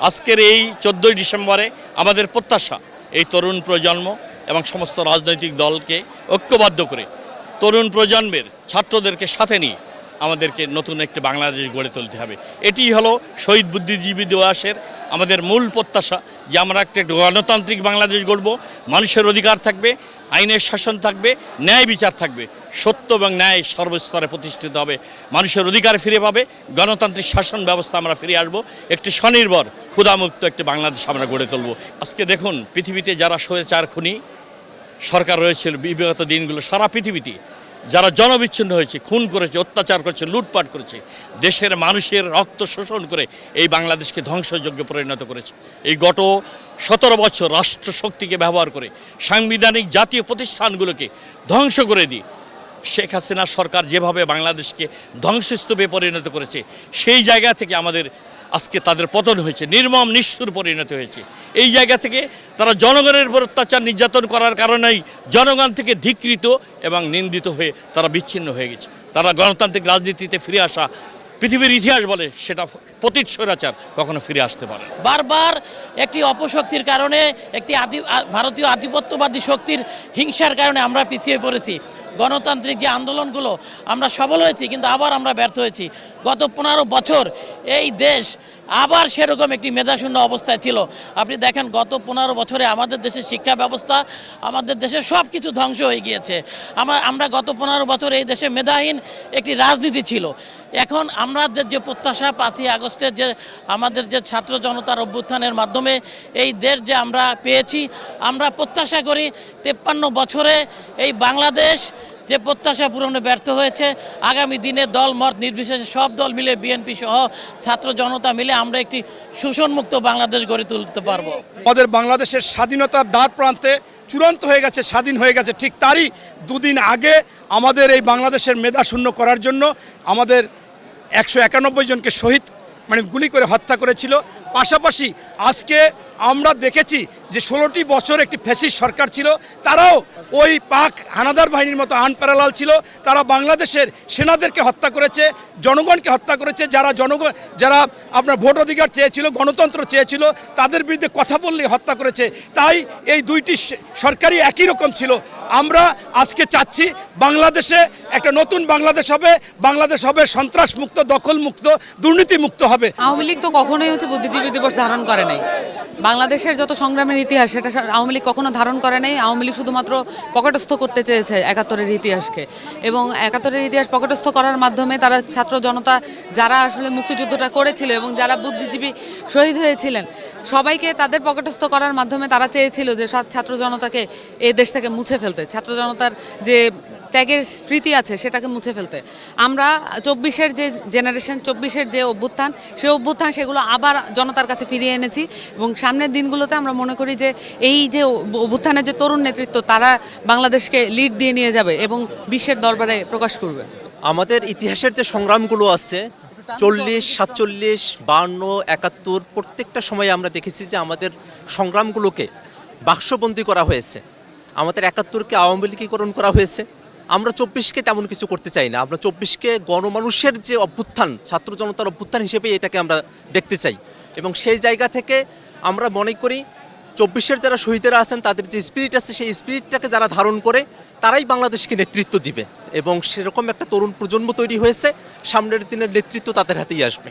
আজকের এই 14ই ডিসেম্বরে আমাদের প্রত্যাশা এই তরুণ প্রজন্ম এবং সমস্ত রাজনৈতিক দলকে ঐক্যবদ্ধ করে তরুণ প্রজন্মের ছাত্রদেরকে সাথে নিয়ে আমাদেরকে নতুন একটি বাংলাদেশ গড়ে তুলতে হবে। এটি হলো শহীদ বুদ্ধিজীবী দিবসের আমাদের মূল প্রত্যাশা, যে আমরা একটা গণতান্ত্রিক বাংলাদেশ গড়ব, মানুষের অধিকার থাকবে, আইনের শাসন থাকবে, ন্যায় বিচার থাকবে, সত্য এবং ন্যায় সর্বস্তরে প্রতিষ্ঠিত হবে, মানুষের অধিকার ফিরে পাবে, গণতান্ত্রিক শাসন ব্যবস্থা আমরা ফিরে আসবো, একটি স্বনির্ভর ক্ষুধামুক্ত একটি বাংলাদেশ আমরা গড়ে তুলব। আজকে দেখুন পৃথিবীতে যারা স্বৈরাচার খুনি সরকার রয়েছিল বিগত দিনগুলো, সারা পৃথিবীতে যারা জনবিচ্ছিন্ন হয়েছে, খুন করেছে, অত্যাচার করেছে, লুটপাট করেছে, দেশের মানুষের রক্ত শোষণ করে এই বাংলাদেশকে ধ্বংসযজ্ঞে পরিণত করেছে। এই গত 17 বছর রাষ্ট্রশক্তিকে ব্যবহার করে সাংবিধানিক জাতীয় প্রতিষ্ঠানগুলোকে ধ্বংস করে দিয়ে শেখ হাসিনা সরকার যেভাবে বাংলাদেশকে ধ্বংসস্তূপে পরিণত করেছে, সেই জায়গা থেকে আমাদের আজকে তাদের পতন হয়েছে, নির্মম নিষ্ঠুর পরিণত হয়েছে। এই জায়গা থেকে তারা জনগণের উপর অত্যাচার নির্যাতন করার কারণেই জনগণ থেকে ধিক্কৃত এবং নিন্দিত হয়ে তারা বিচ্ছিন্ন হয়ে গেছে। তারা গণতান্ত্রিক রাজনীতিতে ফিরে আসা, পৃথিবীর ইতিহাস বলে সেটা পতিত স্বৈরাচার কখনো ফিরে আসতে পারে না। বারবার একটি অপশক্তির কারণে, একটি ভারতীয় আধিপত্যবাদী শক্তির হিংসার কারণে আমরা পিছিয়ে পড়েছি। গণতান্ত্রিক যে আন্দোলনগুলো আমরা সফল হয়েছি, কিন্তু আবার আমরা ব্যর্থ হয়েছি। গত 15 বছর এই দেশ আবার সেরকম একটি মেধাশূন্য অবস্থায় ছিল। আপনি দেখেন গত 15 বছরে আমাদের দেশের শিক্ষা ব্যবস্থা, আমাদের দেশের সব কিছু ধ্বংস হয়ে গিয়েছে। আমরা গত 15 বছর এই দেশে মেধাহীন একটি রাজনীতি ছিল। এখন আমাদের যে প্রত্যাশা 5ই আগস্টের যে আমাদের যে ছাত্র জনতার অভ্যুত্থানের মাধ্যমে এই দেশ যে আমরা পেয়েছি, আমরা প্রত্যাশা করি 53 বছরে এই বাংলাদেশ যে প্রত্যাশা পূরণে ব্যর্থ হয়েছে, আগামী দিনে দল মত নির্বিশেষে সব দল মিলে, বিএনপি সহ ছাত্র জনতা মিলে আমরা একটি শোষণমুক্ত বাংলাদেশ গড়ে তুলতে পারবো। আমাদের বাংলাদেশের স্বাধীনতার দ্বার প্রান্তে চূড়ান্ত হয়ে গেছে, স্বাধীন হয়ে গেছে। ঠিক তারই দুদিন আগে আমাদের এই বাংলাদেশের মেধা শূন্য করার জন্য আমাদের 191 জনকে শহীদ গুলি করে হত্যা করেছিল। পাশাপাশি আজকে আমরা দেখেছি যে 16টি বছর একটি ফ্যাসিস্ট সরকার ছিল, তারাও ওই পাক হানাদার বাহিনীর মতো আনপ্যারালাল ছিল। তারা বাংলাদেশের সেনাদেরকে হত্যা করেছে, জনগণকে হত্যা করেছে। যারা আপনার ভোট অধিকার চেয়েছিল, গণতন্ত্র চেয়েছিল, তাদের বিরুদ্ধে কথা বললেই হত্যা করেছে। তাই এই দুইটি সরকারই একই রকম ছিল। আমরা আজকে চাচ্ছি বাংলাদেশে একটা নতুন বাংলাদেশ হবে, বাংলাদেশ হবে সন্ত্রাসমুক্ত, দখলমুক্ত, দুর্নীতিমুক্ত হবে। আওয়ামী লীগ তো কখনোই বুদ্ধিজীবী দিবস ধারণ করে নাই। বাংলাদেশের যত সংগ্রামের ইতিহাস সেটা আওয়ামী লীগ কখনো ধারণ করে নাই। আওয়ামী লীগ শুধুমাত্র পকেটস্থ করতে চেয়েছে 71-এর ইতিহাসকে, এবং 71-এর ইতিহাস পকেটস্থ করার মাধ্যমে তারা ছাত্র জনতা যারা আসলে মুক্তিযুদ্ধটা করেছিল এবং যারা বুদ্ধিজীবী শহীদ হয়েছিলেন সবাইকে তাদের পকেটস্থ করার মাধ্যমে তারা চেয়েছিল যে ছাত্র জনতাকে এই দেশ থেকে মুছে ফেলতে, ছাত্র জনতার যে ত্যাগের স্মৃতি আছে সেটাকে মুছে ফেলতে। আমরা 24-এর যে জেনারেশন, 24-এর যে অভ্যুত্থান, সেই অভ্যুত্থান সেগুলো আবার জনতার কাছে ফিরিয়ে এনেছি, এবং সামনের দিনগুলোতে আমরা মনে করি যে এই যে অভ্যুত্থানের যে তরুণ নেতৃত্ব তারা বাংলাদেশকে লিড দিয়ে নিয়ে যাবে এবং বিশ্বের দরবারে প্রকাশ করবে। আমাদের ইতিহাসের যে সংগ্রামগুলো আছে 40, 47, 52, 71, প্রত্যেকটা সময়ে আমরা দেখেছি যে আমাদের সংগ্রামগুলোকে বাক্সবন্দি করা হয়েছে। আমাদের 71-কে আওয়ামী লীগীকরণ করা হয়েছে। আমরা 24-কে তেমন কিছু করতে চাই না। আমরা 24-কে গণমানুষের যে অভ্যুত্থান, ছাত্র জনতার অভ্যুত্থান হিসেবে এটাকে আমরা দেখতে চাই, এবং সেই জায়গা থেকে আমরা মনে করি 24-এর যারা শহীদেরা আছেন তাদের যে স্পিরিট আছে সেই স্পিরিটটাকে যারা ধারণ করে তারাই বাংলাদেশকে নেতৃত্ব দিবে, এবং সেরকম একটা তরুণ প্রজন্ম তৈরি হয়েছে। সামনের দিনের নেতৃত্ব তাদের হাতেই আসবে।